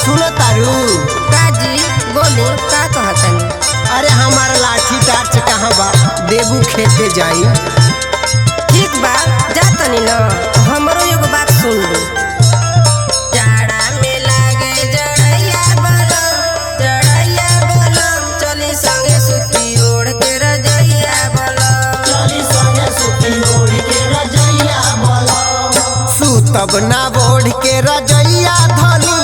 सुनो तारू काजी बोली का कहतनी। अरे हमारा लाठी टार्च कहाँ बा, देबू खेते जाई। ठीक बा जातनी न, हमरो एगो बात सुन लो। जाड़ा में लागे जड़ैया बलम, चली संगे सुती ओढ़ के रजैया बलम, चली संगे सुती ओढ़ के रजैया बलम। सुतब ना ओढ़ के रजैया धनी,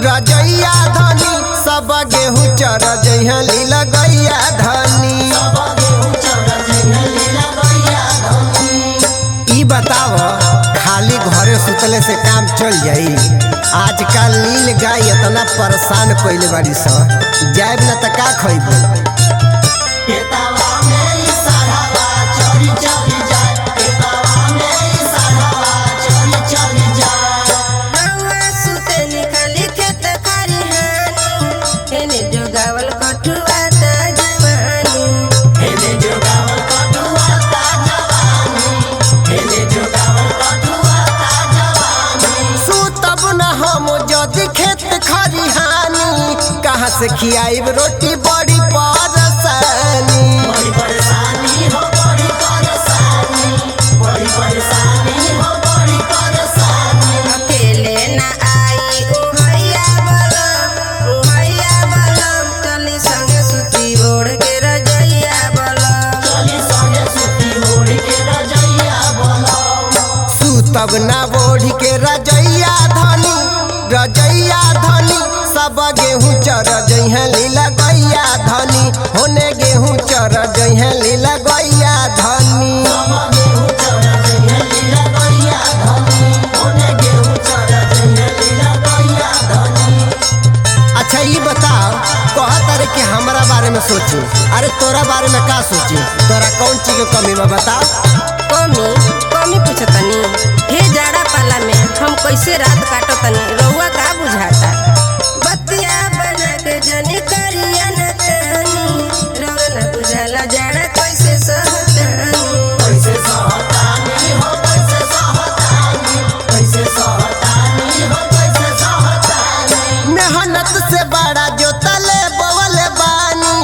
रजैया धनी सब गेहूँ चर जइहा लीला गैया धनी। सब गेहूं चर जइहा लीला गैया धनी। ई बताव खाली घरे सुतले से काम चल जाई? आजकल नील गाय इतना परेशान कइले बाड़ी स, जाइब ना त का खइबू? खेतवा में ई साढ़वा चरी चरी जाए, खेतवा में ई साढ़वा चरी चरी जाए। रउआ सुते निकली खेत खरिहानी, एने जोगावल कठुआ ता जवानी। हेले जोगावल कटुआ ता जवानी, हेले जोगावल कटुआ ता जवानी। सुतब ना हम जदि खेत खरिहानी, कहाँ से खियाइब रोटी बड़ी परेशानी। बड़ी परेशानी हो बड़ी परेशानी, बड़ी परेशानी हो बड़ी परेशानी। अकेले ना आई उहैया बलम, चली संगे सुती ओढ़ के रजैया बलम। चली संगे सुती ओढ़ के रजैया बलम। सुतब ना ओढ़ के रजैया धनी, रजैया धनी सब गेहूँ चर जइहा लीला गैया धनी। होने गेहूँ चर जइहा लीला गैया धनी। सब गेहूं चर जइहा लीला गैया धनी, ओने गेहूं चर जइहा लीला गैया धनी। अच्छा ये बताओ, कहत अरे कि हमारा बारे में सोचू, अरे तोरा बारे में का सोची? तोरा कौन चीज के कमी बा बताओ? कमी पूछतनी? हे जाड़ा पाला में हम कैसे रात काटतनी, रउआ का बुझाता? बतिया बना के जनी करिया न तानी, रउआ न बुझाला जाड़ा कैसे सहतानी। कैसे सहतानी हो कैसे सहतानी, कैसे सहतानी हो कैसे सहतानी। मेहनत से बड़ा जोतले बोवले बानी,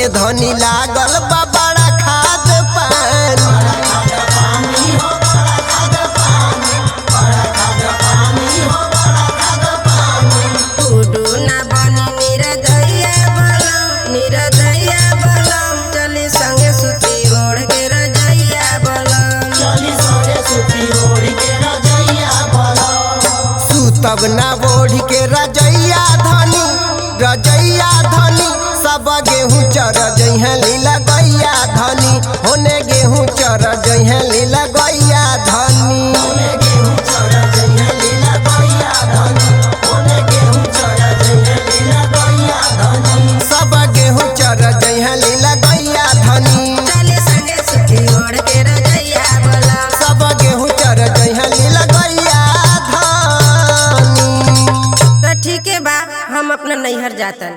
ए धनी लागल बा बड़ा खाद पानी। बड़ा खाद पानी हो बड़ा खाद पानी, बड़ा खाद पानी हो बड़ा खाद पानी। उडू ना बनी निरदैया बलम, चली संगे सुती ओढ़ के रजैया बलम। चली संगे सुती ओढ़ के रजैया बलम। सुतब ना ओढ़ के रजैया धनी, रजैया धनी सब गेहूँ चर जइहा लीला गैया धनी। होने गेहूँ चर जइहा लीला गैया धनी। ओने गेहूं चर जइहा लीला गैया धनी, ओने गेहूं चर जइहा लीला गैया धनी। सब गेहूँ चर जइहा लीला गैया धनी। चली संगे सुती ओढ़ के रजैया बलम। सब गेहूँ चर जइहा लीला गैया धनी। तो ठीक है बा, हम अपना नैहर जातन।